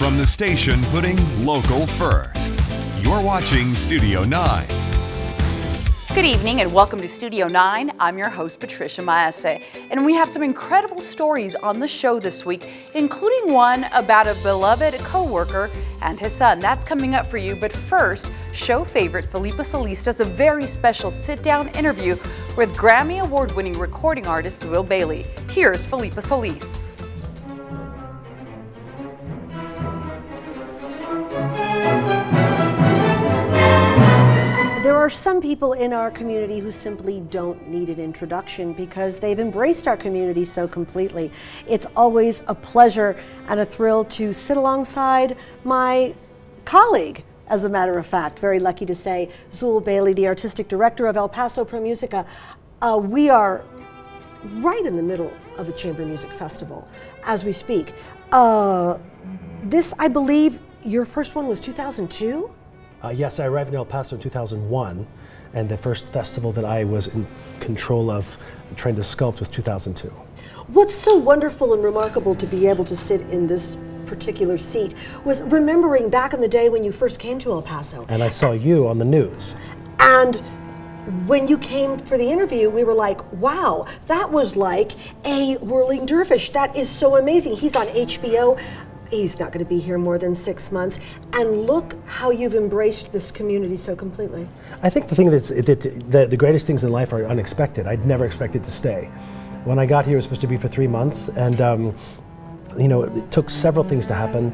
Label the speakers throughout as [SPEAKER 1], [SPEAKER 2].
[SPEAKER 1] from the station putting local first. You're watching Studio 9.
[SPEAKER 2] Good evening and welcome to Studio 9. I'm your host, Patricia Maese, and we have some incredible stories on the show this week, including one about a beloved co-worker and his son. That's coming up for you, but first, show favorite Felipa Solis does a very special sit-down interview with Grammy Award-winning recording artist Zuill Bailey. Here's Felipa Solis.
[SPEAKER 3] There are some people in our community who simply don't need an introduction because they've embraced our community so completely. It's always a pleasure and a thrill to sit alongside my colleague, as a matter of fact. Very lucky to say, Zuill Bailey, the artistic director of El Paso Pro Musica. We are right in the middle of a chamber music festival as we speak. This, I believe, your first one was 2002?
[SPEAKER 4] Yes, I arrived in El Paso in 2001, and the first festival that I was in control of trying to sculpt was 2002.
[SPEAKER 3] What's so wonderful and remarkable to be able to sit in this particular seat was remembering back in the day when you first came to El Paso.
[SPEAKER 4] And I saw you on the news.
[SPEAKER 3] And when you came for the interview, we were like, wow, that was like a whirling dervish. That is so amazing. He's on HBO. He's not going to be here more than 6 months. And look how you've embraced this community so completely.
[SPEAKER 4] I think the thing that the greatest things in life are unexpected. I'd never expected to stay. When I got here, it was supposed to be for 3 months, and you know, it took several things to happen,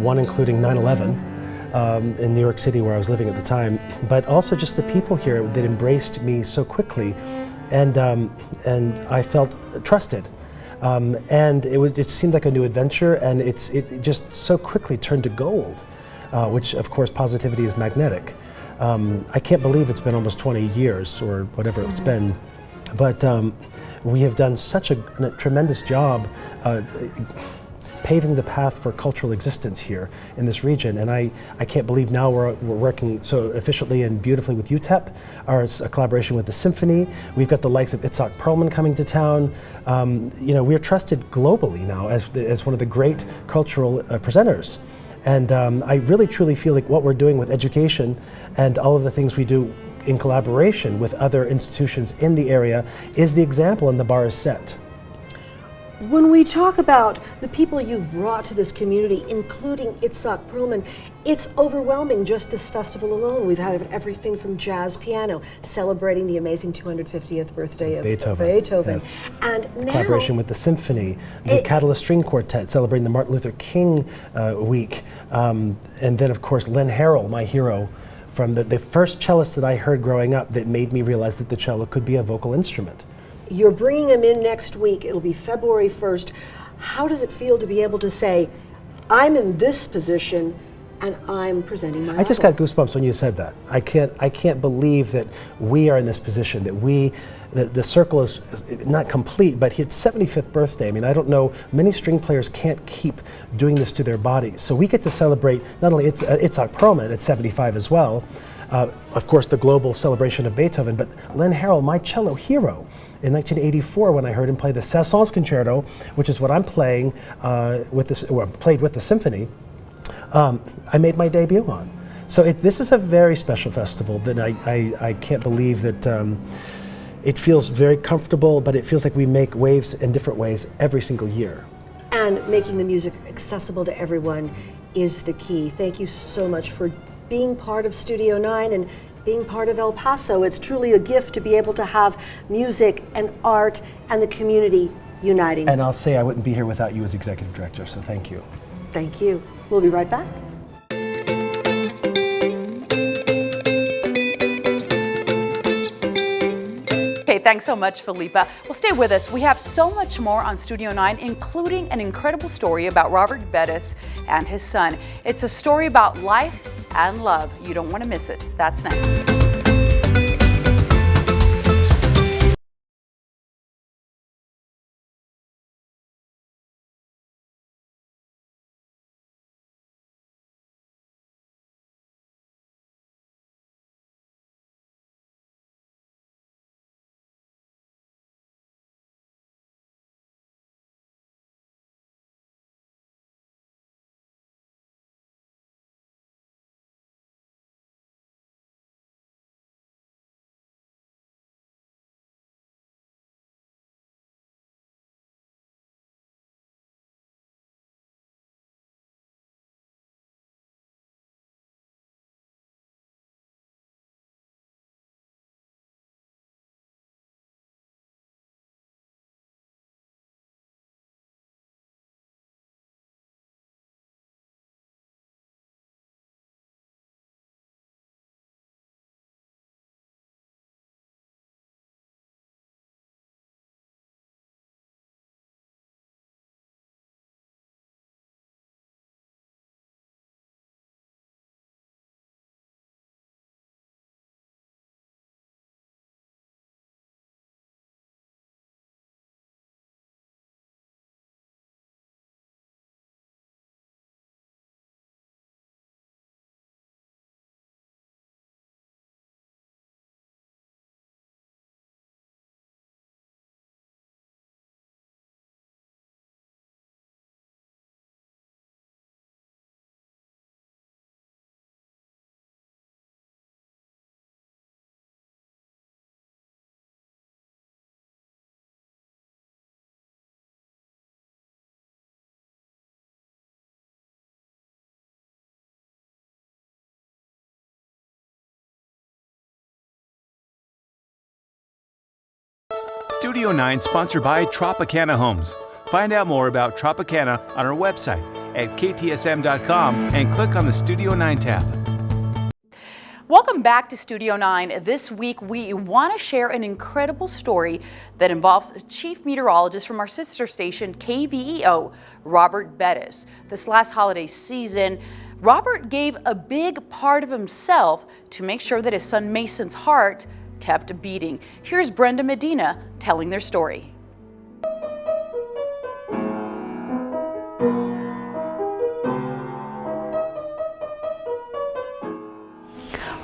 [SPEAKER 4] one including 9/11 in New York City where I was living at the time, but also just the people here that embraced me so quickly, and I felt trusted. And it seemed like a new adventure, and it just so quickly turned to gold, which of course positivity is magnetic. I can't believe it's been almost 20 years or whatever it's been, but we have done such a tremendous job paving the path for cultural existence here in this region, and I can't believe now we're working so efficiently and beautifully with UTEP, our collaboration with the symphony. We've got the likes of Itzhak Perlman coming to town. You know, we're trusted globally now as one of the great cultural presenters. And I really truly feel like what we're doing with education and all of the things we do in collaboration with other institutions in the area is the example, and the bar is set.
[SPEAKER 3] When we talk about the people you've brought to this community, including Itzhak Perlman, it's overwhelming just this festival alone. We've had everything from jazz piano, celebrating the amazing 250th birthday of Beethoven.
[SPEAKER 4] Yes.
[SPEAKER 3] And now,
[SPEAKER 4] collaboration with the symphony, the Catalyst String Quartet, celebrating the Martin Luther King week, and then of course Len Harrell, my hero, from the first cellist that I heard growing up that made me realize that the cello could be a vocal instrument.
[SPEAKER 3] you're bringing him in next week. It'll be February 1st. How does it feel to be able to say, I'm in this position and I'm presenting my
[SPEAKER 4] I just got goosebumps when you said that. I can't believe that we are in this position, that the circle is not complete, but his 75th birthday. I mean, I don't know, many string players can't keep doing this to their bodies. So we get to celebrate not only Itzhak Perlman at 75 as well, of course the global celebration of Beethoven, but Len Harrell, my cello hero, in 1984 when I heard him play the Saint-Saëns Concerto, which is what I'm playing played with the symphony. I made my debut on. So this is a very special festival that I can't believe that it feels very comfortable, but it feels like we make waves in different ways every single year.
[SPEAKER 3] And making the music accessible to everyone is the key. Thank you so much for being part of Studio 9 and being part of El Paso. It's truly a gift to be able to have music and art and the community uniting.
[SPEAKER 4] And I'll say I wouldn't be here without you as executive director, so thank you.
[SPEAKER 3] Thank you. We'll be right back.
[SPEAKER 2] Okay, thanks so much, Felipa. Well, stay with us. We have so much more on Studio 9, including an incredible story about Robert Bettis and his son. It's a story about life and love. You don't want to miss it. That's next.
[SPEAKER 1] Studio 9 sponsored by Tropicana Homes. Find out more about Tropicana on our website at ktsm.com and click on the Studio 9 tab.
[SPEAKER 2] Welcome back to Studio 9. This week we want to share an incredible story that involves Chief Meteorologist from our sister station KVEO, Robert Bettis. This last holiday season, Robert gave a big part of himself to make sure that his son Mason's heart kept beating. Here's Brenda Medina telling their story.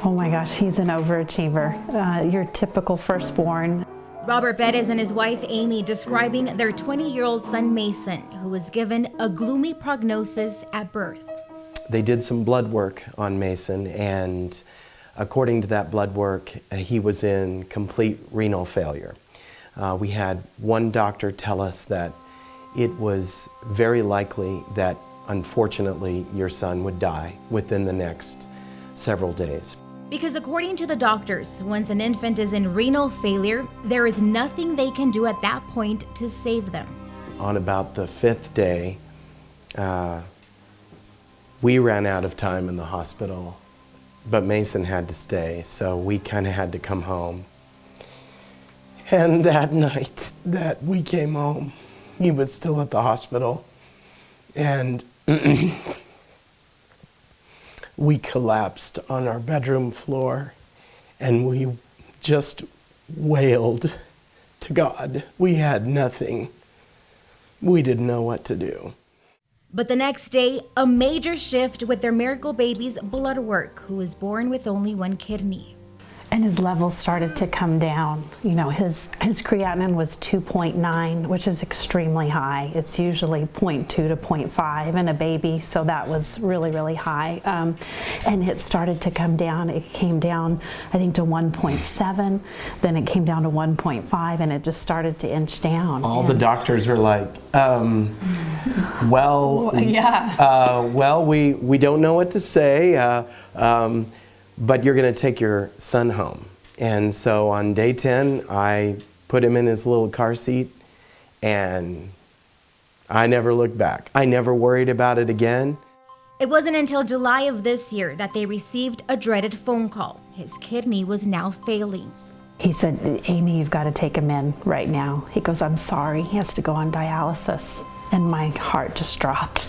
[SPEAKER 5] Oh my gosh, he's an overachiever. Your typical firstborn.
[SPEAKER 6] Robert Bettis and his wife Amy describing their 20-year-old son Mason, who was given a gloomy prognosis at birth.
[SPEAKER 7] They did some blood work on Mason, and according to that blood work, he was in complete renal failure. We had one doctor tell us that it was very likely that, unfortunately, your son would die within the next several days.
[SPEAKER 6] Because according to the doctors, once an infant is in renal failure, there is nothing they can do at that point to save them.
[SPEAKER 7] On about the 5th day, we ran out of time in the hospital, but Mason had to stay, so we kind of had to come home. And that night that we came home, he was still at the hospital, and we collapsed on our bedroom floor, and we just wailed to God. We had nothing. We didn't know what to do.
[SPEAKER 6] But the next day, a major shift with their miracle baby's blood work, who was born with only one kidney.
[SPEAKER 5] And his levels started to come down. You know, his creatinine was 2.9, which is extremely high. It's usually 0.2 to 0.5 in a baby, so that was really, really high. And it started to come down. It came down, I think, to 1.7, then it came down to 1.5, and it just started to inch down.
[SPEAKER 7] All the doctors were like, well, we don't know what to say. But you're going to take your son home. And so on day 10, I put him in his little car seat, and I never looked back. I never worried about it again.
[SPEAKER 6] It wasn't until July of this year that they received a dreaded phone call. His kidney was now failing.
[SPEAKER 5] He said, Amy, you've got to take him in right now. He goes, I'm sorry, he has to go on dialysis. And my heart just dropped.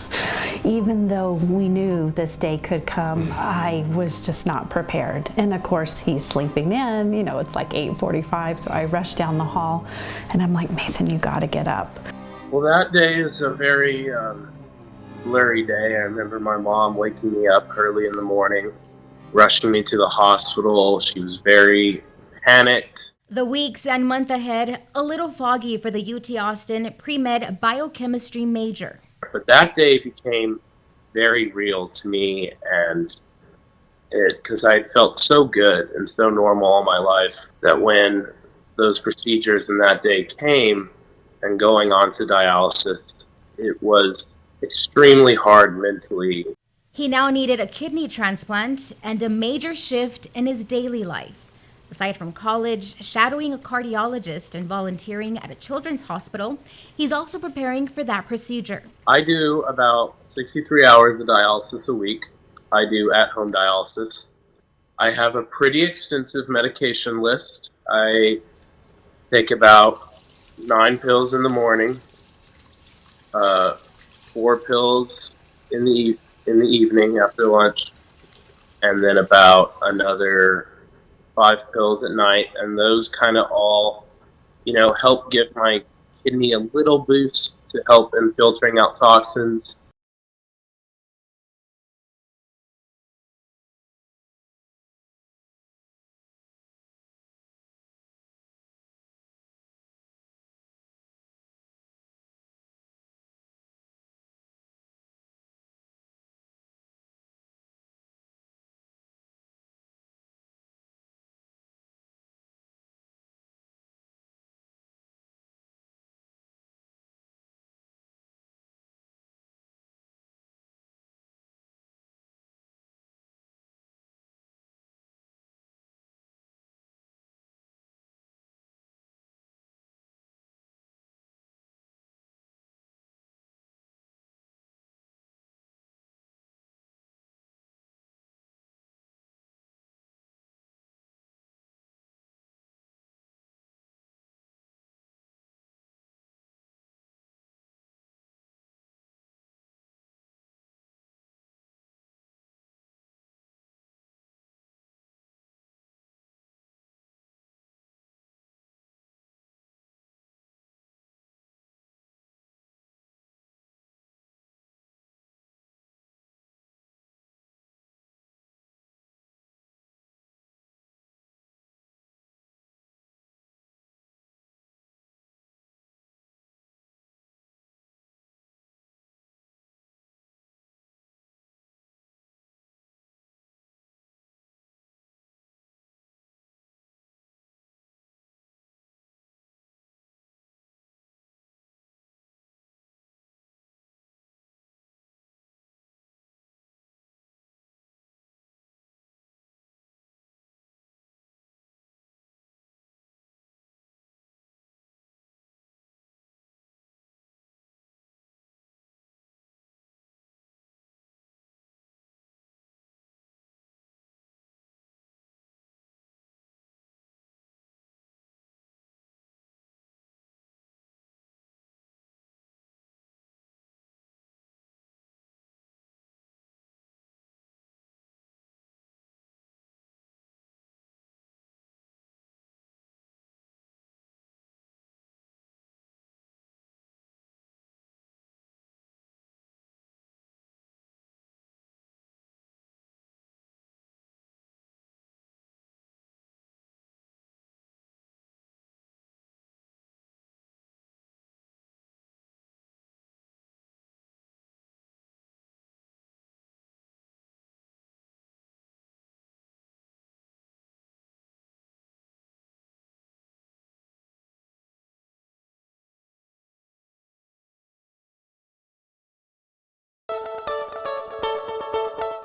[SPEAKER 5] Even though we knew this day could come, I was just not prepared. And of course, he's sleeping in, you know, it's like 8:45, so I rushed down the hall, and I'm like, Mason, you gotta get up.
[SPEAKER 8] Well, that day is a very blurry day. I remember my mom waking me up early in the morning, rushing me to the hospital. She was very panicked.
[SPEAKER 6] The weeks and month ahead, a little foggy for the UT Austin pre-med biochemistry major.
[SPEAKER 8] But that day became very real to me, and because I felt so good and so normal all my life, that when those procedures in that day came and going on to dialysis, it was extremely hard mentally.
[SPEAKER 6] He now needed a kidney transplant and a major shift in his daily life. Aside from college, shadowing a cardiologist, and volunteering at a children's hospital, he's also preparing for that procedure.
[SPEAKER 8] I do about 63 hours of dialysis a week. I do at-home dialysis. I have a pretty extensive medication list. I take about 9 pills in the morning, 4 pills in the evening after lunch, and then about another 5 pills at night, and those kind of all, help give my kidney a little boost to help in filtering out toxins.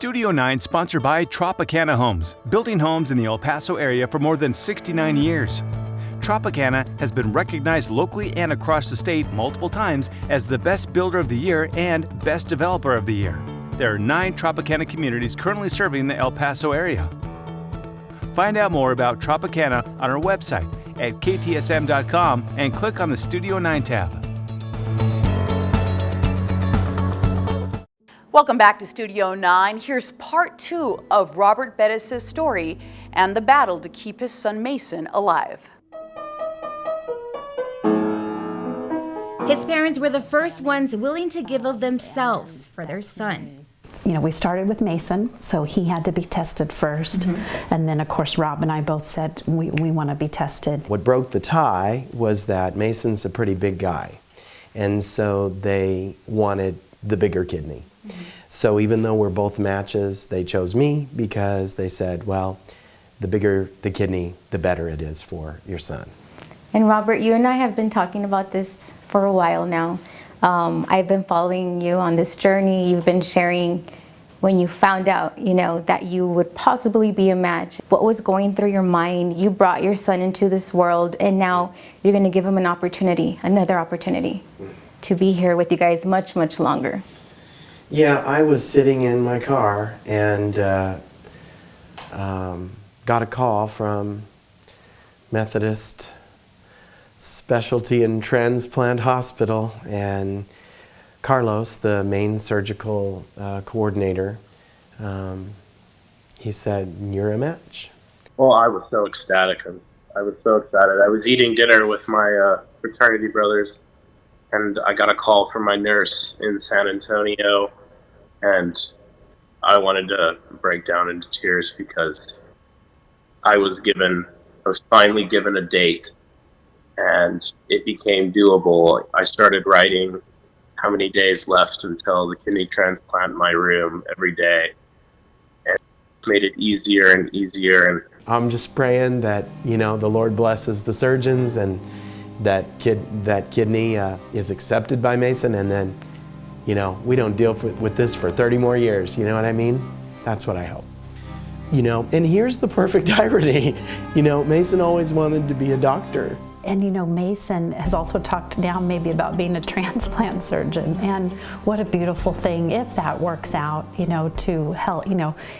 [SPEAKER 1] Studio 9 sponsored by Tropicana Homes, building homes in the El Paso area for more than 69 years. Tropicana has been recognized locally and across the state multiple times as the Best Builder of the Year and Best Developer of the Year. There are 9 Tropicana communities currently serving the El Paso area. Find out more about Tropicana on our website at ktsm.com and click on the Studio 9 tab.
[SPEAKER 2] Welcome back to Studio 9. Here's part 2 of Robert Bettis' story and the battle to keep his son Mason alive.
[SPEAKER 6] His parents were the first ones willing to give of themselves for their son.
[SPEAKER 5] You know, we started with Mason, so he had to be tested first. And then, of course, Rob and I both said we want to be tested.
[SPEAKER 7] What broke the tie was that Mason's a pretty big guy, and so they wanted the bigger kidney. So even though we're both matches, they chose me because they said, well, the bigger the kidney, the better it is for your son.
[SPEAKER 9] And Robert, you and I have been talking about this for a while now. I've been following you on this journey. You've been sharing when you found out, that you would possibly be a match. What was going through your mind? You brought your son into this world, and now you're going to give him an opportunity, another opportunity, to be here with you guys much, much longer.
[SPEAKER 7] Yeah, I was sitting in my car and got a call from Methodist Specialty and Transplant Hospital, and Carlos, the main surgical coordinator, he said, "You're a match."
[SPEAKER 8] Well, I was so ecstatic. I was so excited. I was eating dinner with my fraternity brothers, and I got a call from my nurse in San Antonio, and I wanted to break down into tears because I was finally given a date, and it became doable. I started writing how many days left until the kidney transplant in my room every day, and it made it easier and easier. And
[SPEAKER 7] I'm just praying that, the Lord blesses the surgeons and that kidney is accepted by Mason, and then, we don't deal with this for 30 more years. You know what I mean? That's what I hope. And here's the perfect irony. Mason always wanted to be a doctor.
[SPEAKER 5] And Mason has also talked now maybe about being a transplant surgeon, and what a beautiful thing if that works out, to help,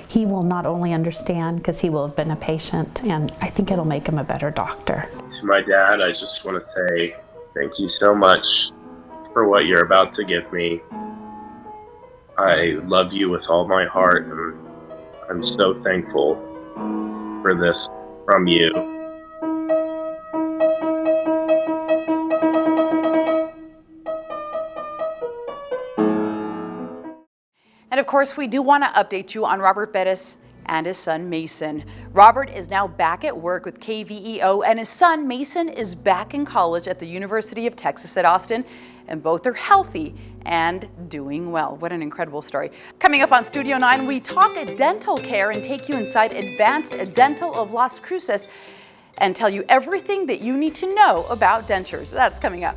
[SPEAKER 5] he will not only understand because he will have been a patient, and I think it'll make him a better doctor.
[SPEAKER 8] To my dad, I just want to say thank you so much for what you're about to give me. I love you with all my heart, and I'm so thankful for this from you.
[SPEAKER 2] And of course, we do want to update you on Robert Bettis and his son Mason. Robert is now back at work with KVEO, and his son Mason is back in college at the University of Texas at Austin, and both are healthy and doing well. What an incredible story. Coming up on Studio 9, we talk dental care and take you inside Advanced Dental of Las Cruces and tell you everything that you need to know about dentures. That's coming up.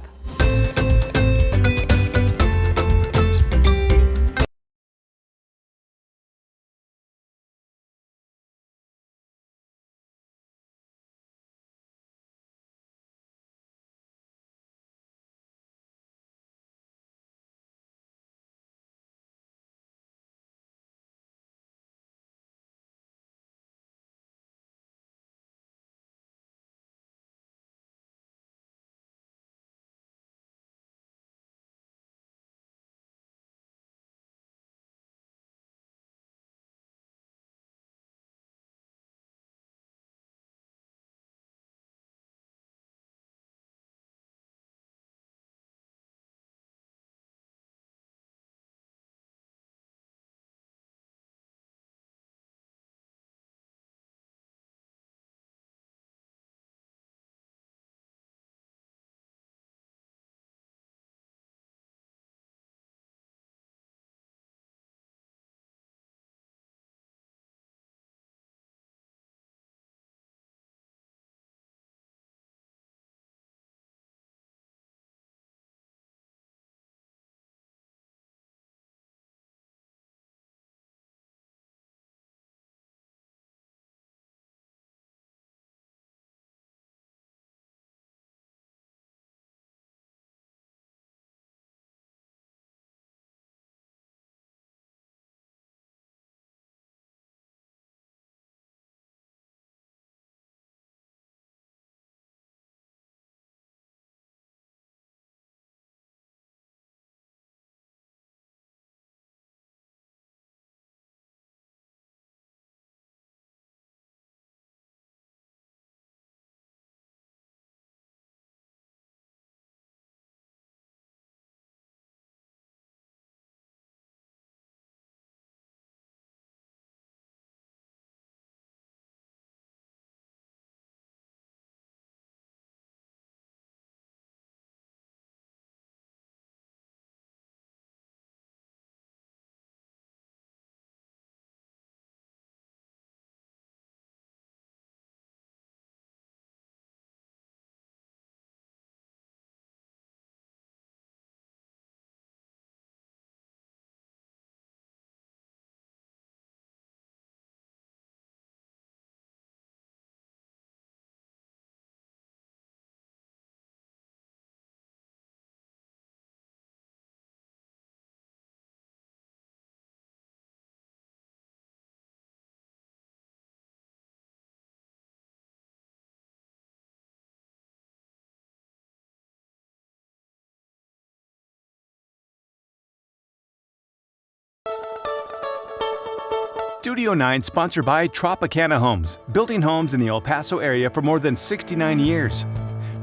[SPEAKER 1] Studio 9 sponsored by Tropicana Homes, building homes in the El Paso area for more than 69 years.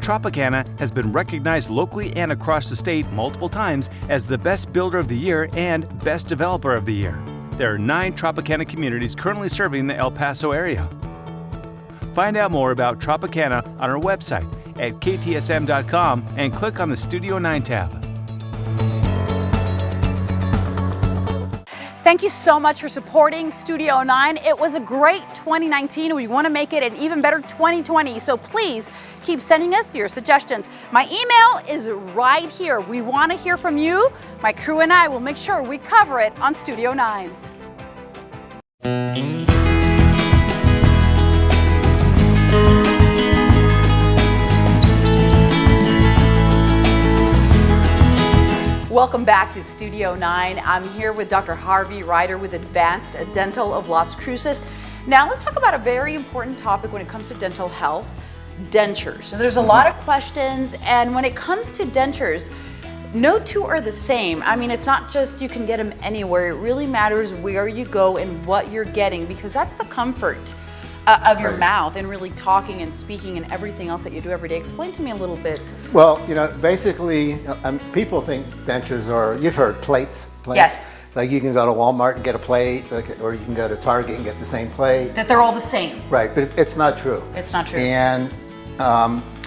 [SPEAKER 1] Tropicana has been recognized locally and across the state multiple times as the Best Builder of the Year and Best Developer of the Year. There are 9 Tropicana communities currently serving the El Paso area. Find out more about Tropicana on our website at ktsm.com and click on the Studio 9 tab.
[SPEAKER 2] Thank you so much for supporting Studio 9. It was a great 2019. We want to make it an even better 2020. So please keep sending us your suggestions. My email is right here. We want to hear from you. My crew and I will make sure we cover it on Studio 9. Welcome back to Studio 9. I'm here with Dr. Harvey Ryder with Advanced Dental of Las Cruces. Now let's talk about a very important topic when it comes to dental health, dentures. So there's a lot of questions, and when it comes to dentures, no two are the same. I mean, it's not just you can get them anywhere. It really matters where you go and what you're getting, because that's the comfort of your mouth and really talking and speaking and everything else that you do every day. Explain to me a little bit.
[SPEAKER 10] Well, you know, basically, people think dentures are, you've heard plates.
[SPEAKER 2] Yes.
[SPEAKER 10] Like you can go to Walmart and get a plate, or you can go to Target and get the same plate.
[SPEAKER 2] That they're all the same.
[SPEAKER 10] Right, but it's not true.
[SPEAKER 2] It's not true.
[SPEAKER 10] And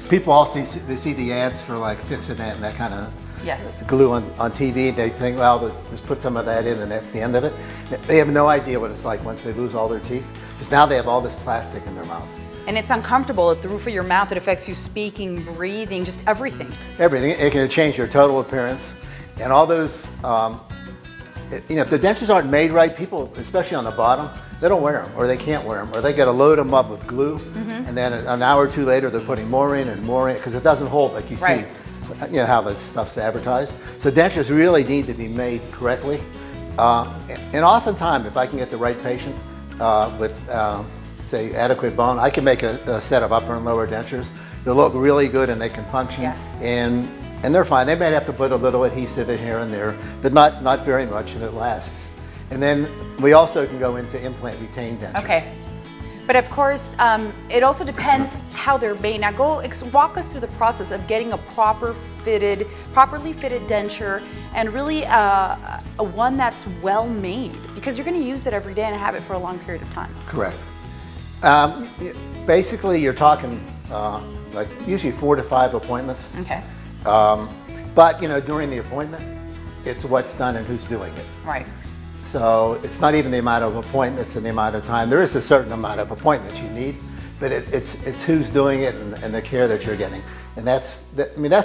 [SPEAKER 10] people also see the ads for like Fix-A-Dent and that kind of glue on TV. They think, well, just put some of that in and that's the end of it. They have no idea what it's like once they lose all their teeth, because now they have all this plastic in their mouth.
[SPEAKER 2] And it's uncomfortable at the roof of your mouth. It affects you speaking, breathing, just everything.
[SPEAKER 10] Everything. It can change your total appearance. And all those, you know, if the dentures aren't made right, people, especially on the bottom, they don't wear them, or they can't wear them, or they got to load them up with glue, and then an hour or two later they're putting more in and more in, because it doesn't hold like you see, you know, how that stuff's advertised. So dentures really need to be made correctly. And oftentimes, if I can get the right patient with, say, adequate bone, I can make a set of upper and lower dentures. They'll look really good and they can function, and they're fine. They may have to put a little adhesive in here and there, but not very much, and it lasts. And then we also can go into implant retained dentures.
[SPEAKER 2] Okay. But of course, it also depends how they're made. Now walk us through the process of getting a properly fitted denture, and really one that's well made, because you're going to use it every day and have it for a long period of time.
[SPEAKER 10] Correct. Basically, you're talking like usually 4 to 5 appointments.
[SPEAKER 2] Okay.
[SPEAKER 10] But you know, during the appointment, it's what's done and who's doing it.
[SPEAKER 2] Right.
[SPEAKER 10] So it's not even the amount of appointments and the amount of time. There is a certain amount of appointments you need, but it's who's doing it and the care that you're getting. And that's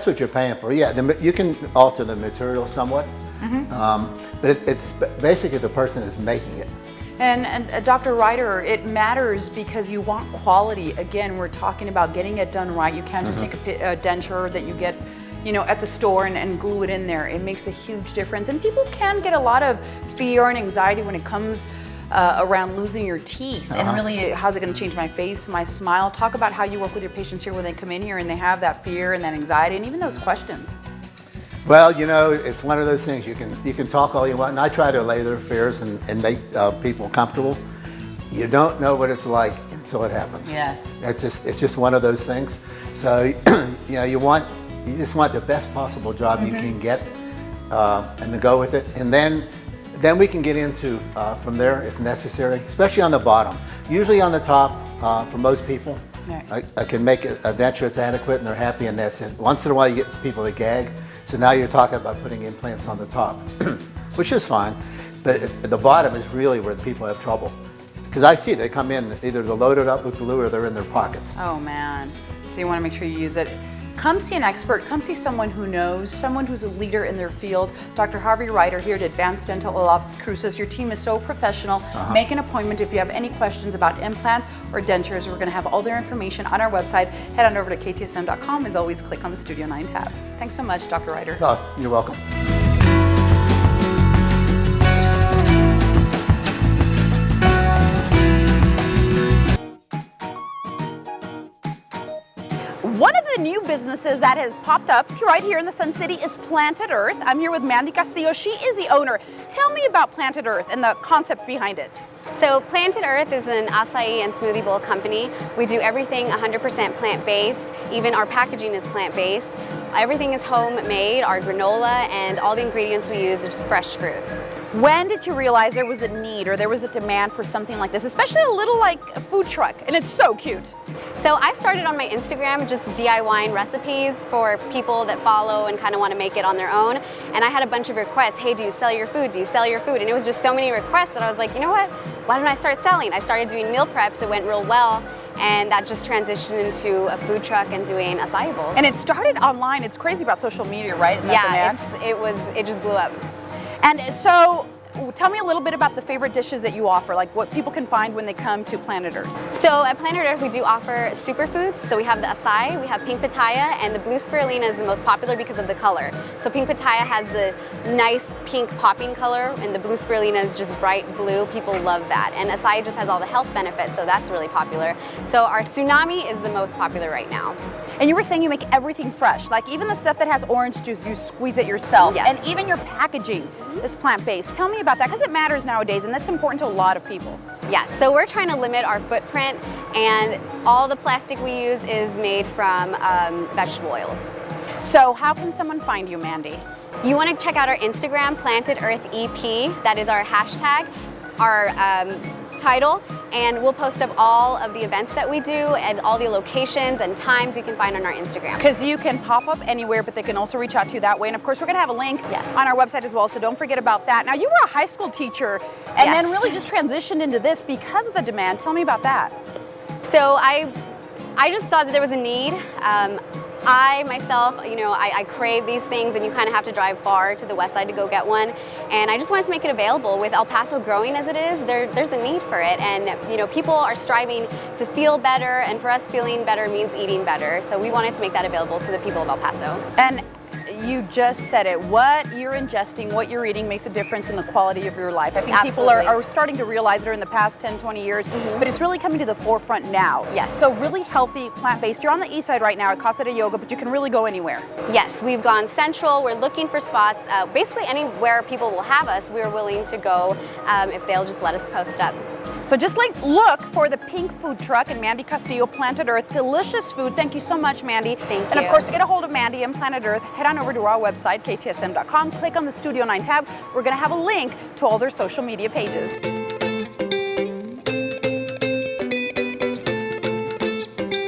[SPEAKER 10] what you're paying for. Yeah, you can alter the material somewhat, but it's basically the person is making it.
[SPEAKER 2] And Dr. Ryder, it matters because you want quality. Again, we're talking about getting it done right. You can't just take a denture that you get, you know, at the store and glue it in there. It makes a huge difference. And people can get a lot of fear and anxiety when it comes around losing your teeth. And really, how's it going to change my face, my smile? Talk about how you work with your patients here when they come in here and they have that fear and that anxiety and even those questions.
[SPEAKER 10] Well, you know, it's one of those things. You can talk all you want, and I try to allay their fears and make people comfortable. You don't know what it's like until it happens.
[SPEAKER 2] Yes.
[SPEAKER 10] It's just one of those things. So you know, you just want the best possible job you can get, and to go with it, and then we can get into from there if necessary, especially on the bottom. Usually on the top, for most people, I can make a denture that's adequate and they're happy, and that's it. Once in a while you get people that gag, so now you're talking about putting implants on the top, which is fine, but the bottom is really where the people have trouble. Because I see they come in, either they're loaded up with glue or they're in their pockets.
[SPEAKER 2] Oh man, so you want to make sure you use it. Come see an expert, come see someone who knows, someone who's a leader in their field. Dr. Harvey Ryder here at Advanced Dental of Las Cruces. Your team is so professional. Make an appointment if you have any questions about implants or dentures. We're going to have all their information on our website. Head on over to ktsm.com. As always, click on the Studio 9 tab. Thanks so much, Dr. Ryder.
[SPEAKER 10] Oh, you're welcome.
[SPEAKER 2] One of the new businesses that has popped up right here in the Sun City is Planted Earth. I'm here with Mandy Castillo. She is the owner. Tell me about Planted Earth and the concept behind it.
[SPEAKER 11] So Planted Earth is an acai and smoothie bowl company. We do everything 100% plant-based. Even our packaging is plant-based. Everything is homemade, our granola, and all the ingredients we use are just fresh fruit.
[SPEAKER 2] When did you realize there was a need or there was a demand for something like this, especially a little like a food truck, and it's so cute?
[SPEAKER 11] So I started on my Instagram just DIYing recipes for people that follow and kind of want to make it on their own. And I had a bunch of requests, hey, do you sell your food? Do you sell your food? And it was just so many requests that I was like, you know what? Why don't I start selling? I started doing meal preps, it went real well. And that just transitioned into a food truck and doing acai bowls.
[SPEAKER 2] And it started online. It's crazy about social media, right? And
[SPEAKER 11] yeah, it just blew up.
[SPEAKER 2] And so, tell me a little bit about the favorite dishes that you offer, like what people can find when they come to Planet Earth.
[SPEAKER 11] So at Planet Earth, we do offer superfoods. So we have the acai, we have pink pitaya, and the blue spirulina is the most popular because of the color. So pink pitaya has the nice pink popping color, and the blue spirulina is just bright blue. People love that. And acai just has all the health benefits, so that's really popular. So our tsunami is the most popular right now.
[SPEAKER 2] And you were saying you make everything fresh, like even the stuff that has orange juice, you squeeze it yourself.
[SPEAKER 11] Yes.
[SPEAKER 2] And even your packaging is plant-based. Tell me about that, because it matters nowadays, and that's important to a lot of people.
[SPEAKER 11] Yes, so we're trying to limit our footprint, and all the plastic we use is made from vegetable oils.
[SPEAKER 2] So how can someone find you, Mandy?
[SPEAKER 11] You want to check out our Instagram, Planted Earth EP. That is our hashtag, our title, and we'll post up all of the events that we do and all the locations and times you can find on our Instagram.
[SPEAKER 2] Because you can pop up anywhere, but they can also reach out to you that way. And of course, we're going to have a link on our website as well, so don't forget about that. Now, you were a high school teacher and then really just transitioned into this because of the demand. Tell me about that.
[SPEAKER 11] So I just saw that there was a need. I myself, I crave these things, and you kind of have to drive far to the west side to go get one. And I just wanted to make it available. With El Paso growing as it is, there's a need for it. And people are striving to feel better, and for us, feeling better means eating better. So we wanted to make that available to the people of El Paso.
[SPEAKER 2] And you just said it. What you're ingesting, what you're eating makes a difference in the quality of your life. I think people are starting to realize it in the past 10, 20 years, but it's really coming to the forefront now.
[SPEAKER 11] Yes.
[SPEAKER 2] So really healthy, plant-based. You're on the east side right now at Casa de Yoga, but you can really go anywhere.
[SPEAKER 11] Yes, we've gone central. We're looking for spots. Basically anywhere people will have us, we're willing to go if they'll just let us post up.
[SPEAKER 2] So just look for the pink food truck and Mandy Castillo, Planted Earth. Delicious food. Thank you so much, Mandy.
[SPEAKER 11] Thank you.
[SPEAKER 2] And of course, to get a hold of Mandy and Planet Earth, head on over to our website, ktsm.com. Click on the Studio 9 tab. We're going to have a link to all their social media pages.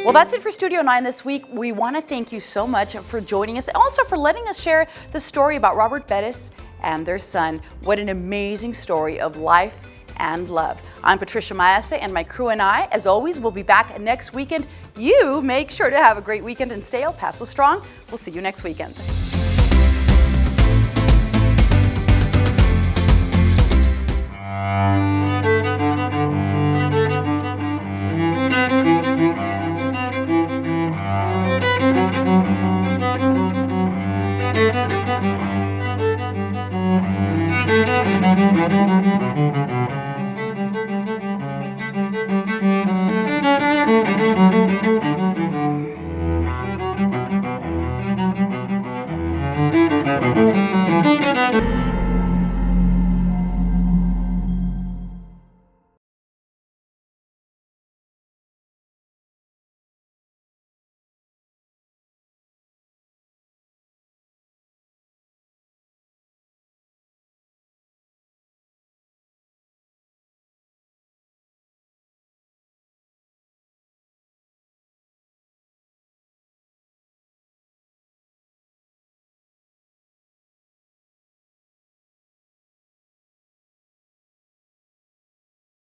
[SPEAKER 2] Well, that's it for Studio 9 this week. We want to thank you so much for joining us, and also for letting us share the story about Robert Bettis and their son. What an amazing story of life and love. I'm Patricia Maese, and my crew and I, as always, will be back next weekend. You make sure to have a great weekend and stay El Paso strong. We'll see you next weekend.